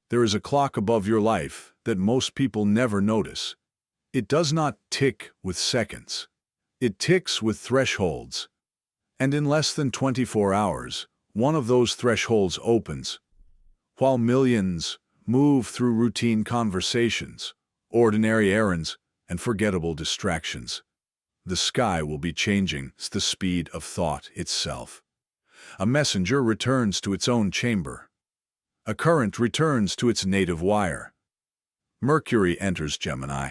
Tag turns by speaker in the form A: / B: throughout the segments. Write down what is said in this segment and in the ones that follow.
A: There is a clock above your life that most people never notice. It does not tick with seconds. It ticks with thresholds. And in less than 24 hours, one of those thresholds opens. While millions move through routine conversations, ordinary errands, and forgettable distractions, the sky will be changing at the speed of thought itself. A messenger returns to its own chamber. A current returns to its native wire. Mercury enters Gemini,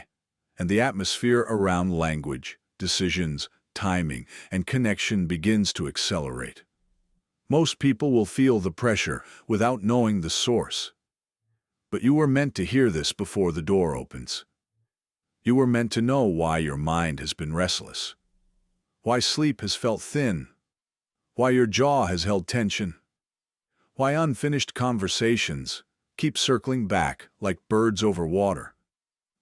A: and the atmosphere around language, decisions, timing, and connection begins to accelerate. Most people will feel the pressure without knowing the source. But you were meant to hear this before the door opens. You were meant to know why your mind has been restless, why sleep has felt thin, why your jaw has held tension, why unfinished conversations keep circling back like birds over water.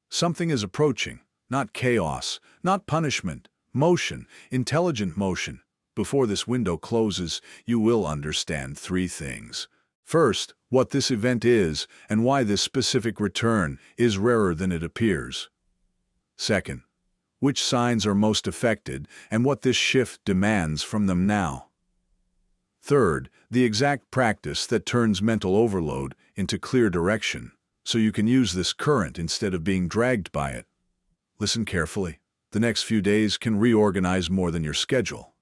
A: Something is approaching, not chaos, not punishment, motion, intelligent motion. Before this window closes, you will understand three things. First, what this event is and why this specific return is rarer than it appears. Second, which signs are most affected and what this shift demands from them now. Third, the exact practice that turns mental overload into clear direction, so you can use this current instead of being dragged by it. Listen carefully. The next few days can reorganize more than your schedule.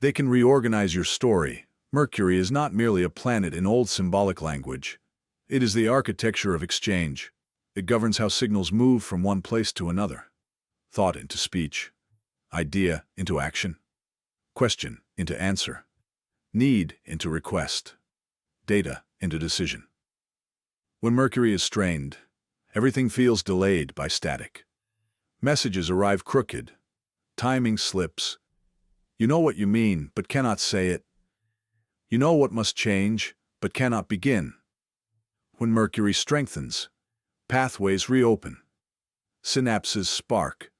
A: They can reorganize your story. Mercury is not merely a planet in old symbolic language. It is the architecture of exchange. It governs how signals move from one place to another. Thought into speech. Idea into action. Question into answer. Need into request. Data into decision. When Mercury is strained, everything feels delayed by static. Messages arrive crooked. Timing slips. You know what you mean, but cannot say it. You know what must change, but cannot begin. When Mercury strengthens, pathways reopen. Synapses spark.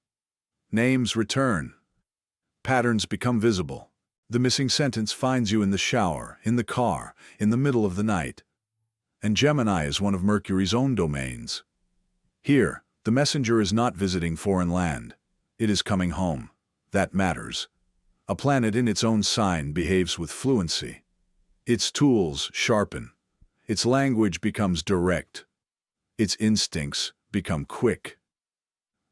A: Names return. Patterns become visible. The missing sentence finds you in the shower, in the car, in the middle of the night. And Gemini is one of Mercury's own domains. Here, the messenger is not visiting foreign land. It is coming home. That matters. A planet in its own sign behaves with fluency. Its tools sharpen. Its language becomes direct. Its instincts become quick.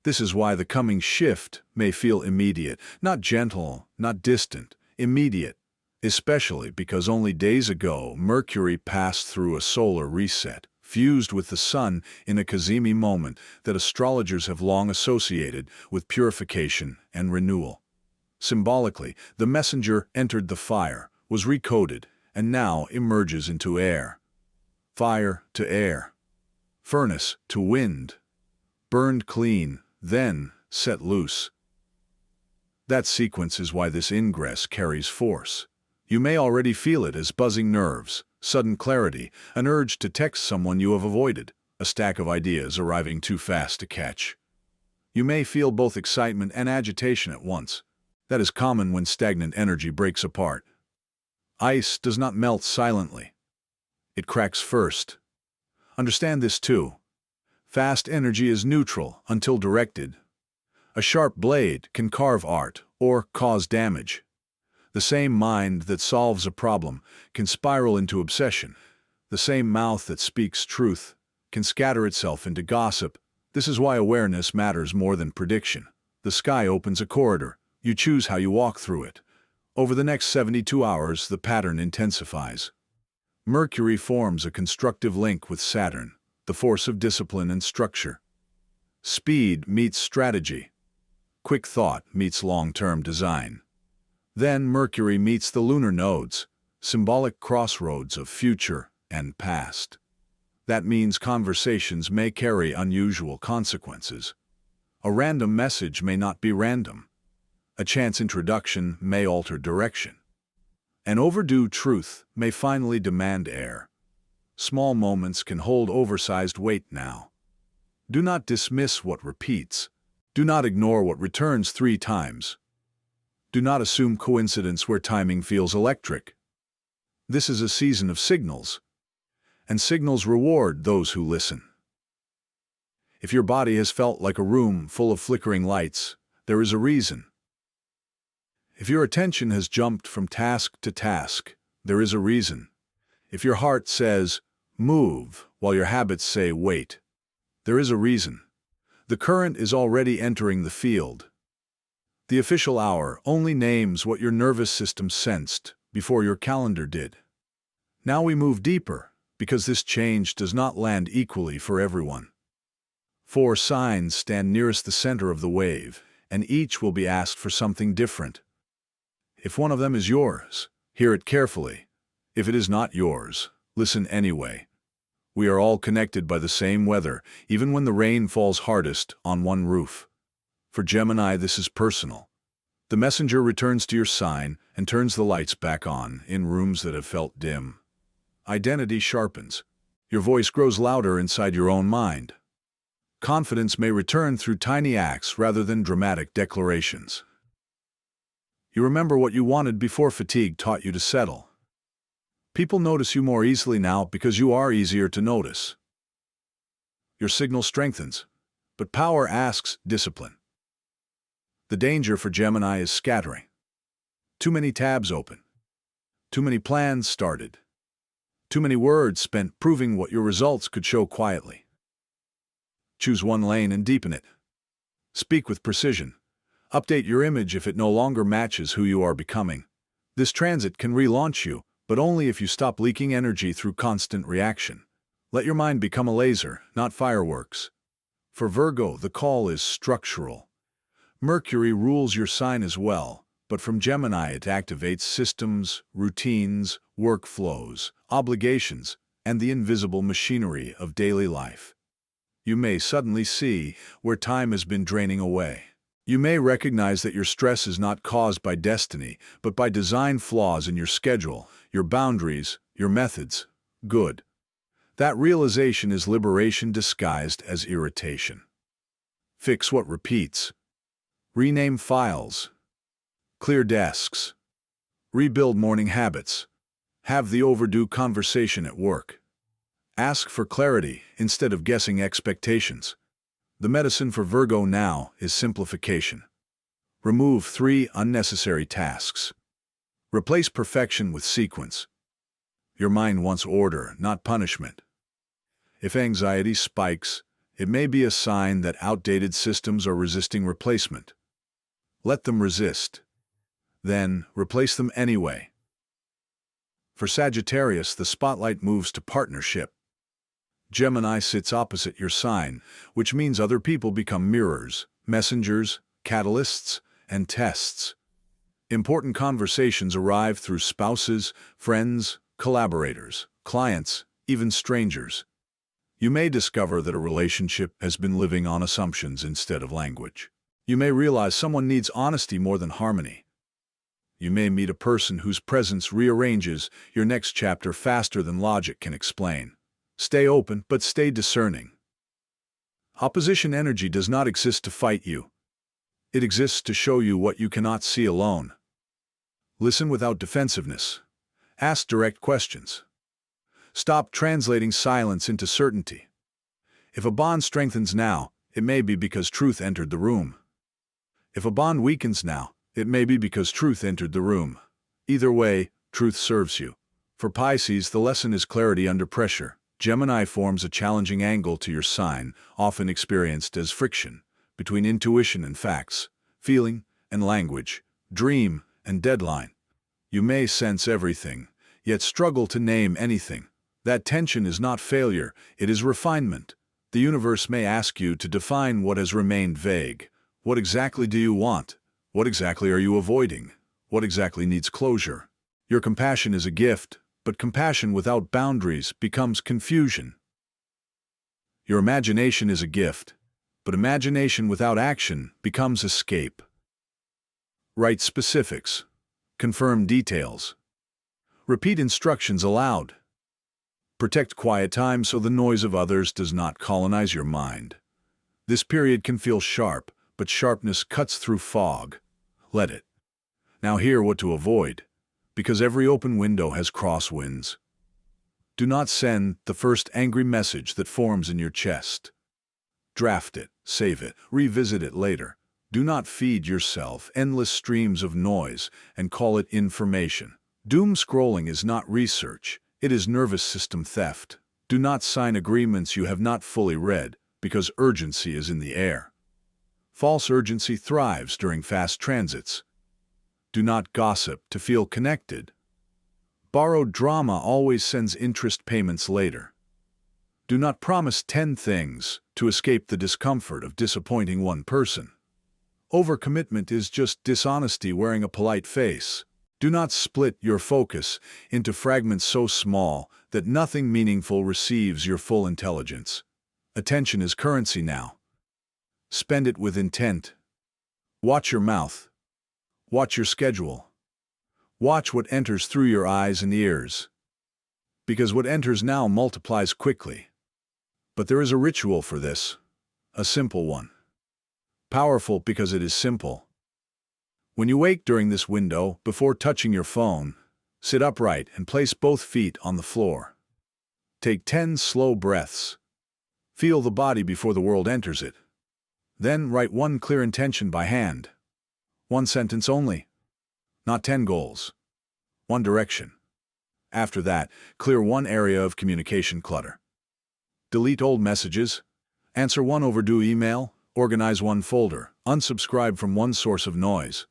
A: This is why the coming shift may feel immediate, not gentle, not distant, immediate, especially because only days ago Mercury passed through a solar reset, fused with the Sun in a Cazimi moment that astrologers have long associated with purification and renewal. Symbolically, the messenger entered the fire, was recoded, and now emerges into air. Fire to air. Furnace to wind. Burned clean, then set loose. That sequence is why this ingress carries force. You may already feel it as buzzing nerves, sudden clarity, an urge to text someone you have avoided, a stack of ideas arriving too fast to catch. You may feel both excitement and agitation at once. That is common when stagnant energy breaks apart. Ice does not melt silently. It cracks first. Understand this too. Fast energy is neutral until directed. A sharp blade can carve art or cause damage. The same mind that solves a problem can spiral into obsession. The same mouth that speaks truth can scatter itself into gossip. This is why awareness matters more than prediction. The sky opens a corridor. You choose how you walk through it. Over the next 72 hours, the pattern intensifies. Mercury forms a constructive link with Saturn, the force of discipline and structure. Speed meets strategy. Quick thought meets long-term design. Then Mercury meets the lunar nodes, symbolic crossroads of future and past. That means conversations may carry unusual consequences. A random message may not be random. A chance introduction may alter direction. An overdue truth may finally demand air. Small moments can hold oversized weight now. Do not dismiss what repeats. Do not ignore what returns 3 times. Do not assume coincidence where timing feels electric. This is a season of signals. and signals reward those who listen. If your body has felt like a room full of flickering lights, there is a reason. If your attention has jumped from task to task, there is a reason. If your heart says, move, while your habits say, wait, there is a reason. The current is already entering the field. The official hour only names what your nervous system sensed before your calendar did. Now we move deeper, because this change does not land equally for everyone. 4 signs stand nearest the center of the wave, and each will be asked for something different. If one of them is yours, hear it carefully. If it is not yours, listen anyway. We are all connected by the same weather, even when the rain falls hardest on one roof. For Gemini, this is personal. The messenger returns to your sign and turns the lights back on in rooms that have felt dim. Identity sharpens. Your voice grows louder inside your own mind. Confidence may return through tiny acts rather than dramatic declarations. You remember what you wanted before fatigue taught you to settle. People notice you more easily now because you are easier to notice. Your signal strengthens, but power asks discipline. The danger for Gemini is scattering. Too many tabs open. Too many plans started. Too many words spent proving what your results could show quietly. Choose one lane and deepen it. Speak with precision. Update your image if it no longer matches who you are becoming. This transit can relaunch you, but only if you stop leaking energy through constant reaction. Let your mind become a laser, not fireworks. For Virgo, the call is structural. Mercury rules your sign as well, but from Gemini it activates systems, routines, workflows, obligations, and the invisible machinery of daily life. You may suddenly see where time has been draining away. You may recognize that your stress is not caused by destiny, but by design flaws in your schedule, your boundaries, your methods. Good. That realization is liberation disguised as irritation. Fix what repeats. Rename files. Clear desks. Rebuild morning habits. Have the overdue conversation at work. Ask for clarity instead of guessing expectations. The medicine for Virgo now is simplification. Remove 3 unnecessary tasks. Replace perfection with sequence. Your mind wants order, not punishment. If anxiety spikes, it may be a sign that outdated systems are resisting replacement. Let them resist. Then, replace them anyway. For Sagittarius, the spotlight moves to partnership. Gemini sits opposite your sign, which means other people become mirrors, messengers, catalysts, and tests. Important conversations arrive through spouses, friends, collaborators, clients, even strangers. You may discover that a relationship has been living on assumptions instead of language. You may realize someone needs honesty more than harmony. You may meet a person whose presence rearranges your next chapter faster than logic can explain. Stay open, but stay discerning. Opposition energy does not exist to fight you. It exists to show you what you cannot see alone. Listen without defensiveness. Ask direct questions. Stop translating silence into certainty. If a bond strengthens now, it may be because truth entered the room. If a bond weakens now, it may be because truth entered the room. Either way, truth serves you. For Pisces, the lesson is clarity under pressure. Gemini forms a challenging angle to your sign, often experienced as friction, between intuition and facts, feeling and language, dream and deadline. You may sense everything, yet struggle to name anything. That tension is not failure, it is refinement. The universe may ask you to define what has remained vague. What exactly do you want? What exactly are you avoiding? What exactly needs closure? Your compassion is a gift, but compassion without boundaries becomes confusion. Your imagination is a gift, but imagination without action becomes escape. Write specifics. Confirm details. Repeat instructions aloud. Protect quiet time so the noise of others does not colonize your mind. This period can feel sharp, but sharpness cuts through fog. Let it. Now hear what to avoid, because every open window has crosswinds. Do not send the first angry message that forms in your chest. Draft it, save it, revisit it later. Do not feed yourself endless streams of noise and call it information. Doom scrolling is not research, it is nervous system theft. Do not sign agreements you have not fully read, because urgency is in the air. False urgency thrives during fast transits. Do not gossip to feel connected. Borrowed drama always sends interest payments later. Do not promise 10 things to escape the discomfort of disappointing one person. Overcommitment is just dishonesty wearing a polite face. Do not split your focus into fragments so small that nothing meaningful receives your full intelligence. Attention is currency now. Spend it with intent. Watch your mouth. Watch your schedule. Watch what enters through your eyes and ears. Because what enters now multiplies quickly. But there is a ritual for this, a simple one. Powerful because it is simple. When you wake during this window, before touching your phone, sit upright and place both feet on the floor. Take 10 slow breaths. Feel the body before the world enters it. Then write one clear intention by hand. One sentence only. Not 10 goals. One direction. After that, clear one area of communication clutter. Delete old messages. Answer one overdue email. Organize one folder. Unsubscribe from one source of noise.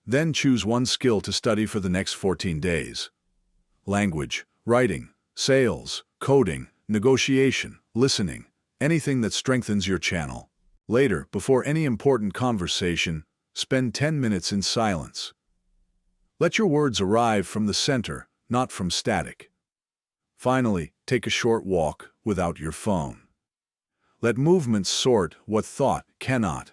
A: Then choose one skill to study for the next 14 days. Language, writing, sales, coding, negotiation, listening, anything that strengthens your channel. Later, before any important conversation, spend 10 minutes in silence. Let your words arrive from the center, not from static. Finally, take a short walk without your phone. Let movement sort what thought cannot.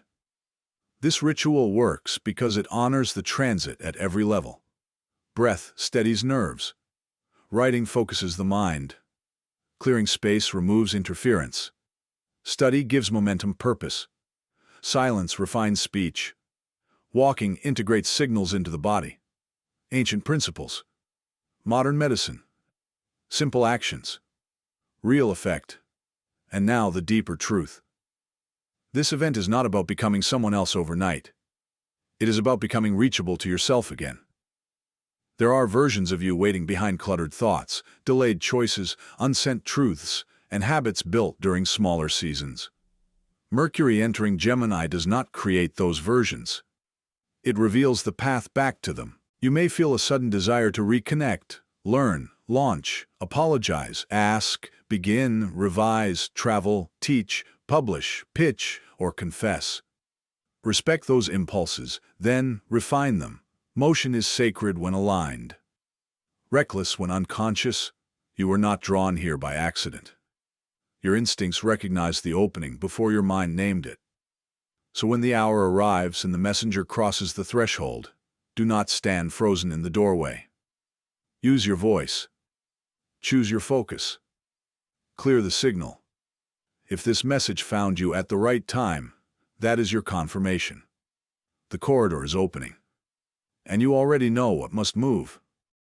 A: This ritual works because it honors the transit at every level. Breath steadies nerves. Writing focuses the mind. Clearing space removes interference. Study gives momentum purpose. Silence refines speech. Walking integrates signals into the body. Ancient principles. Modern medicine. Simple actions. Real effect. And now the deeper truth. This event is not about becoming someone else overnight. It is about becoming reachable to yourself again. There are versions of you waiting behind cluttered thoughts, delayed choices, unsent truths, and habits built during smaller seasons. Mercury entering Gemini does not create those versions. It reveals the path back to them. You may feel a sudden desire to reconnect, learn, launch, apologize, ask, begin, revise, travel, teach, publish, pitch, or confess. Respect those impulses, then refine them. Motion is sacred when aligned. Reckless when unconscious, you were not drawn here by accident. Your instincts recognized the opening before your mind named it. So when the hour arrives and the messenger crosses the threshold, do not stand frozen in the doorway. Use your voice. Choose your focus. Clear the signal. If this message found you at the right time, that is your confirmation. The corridor is opening. And you already know what must move.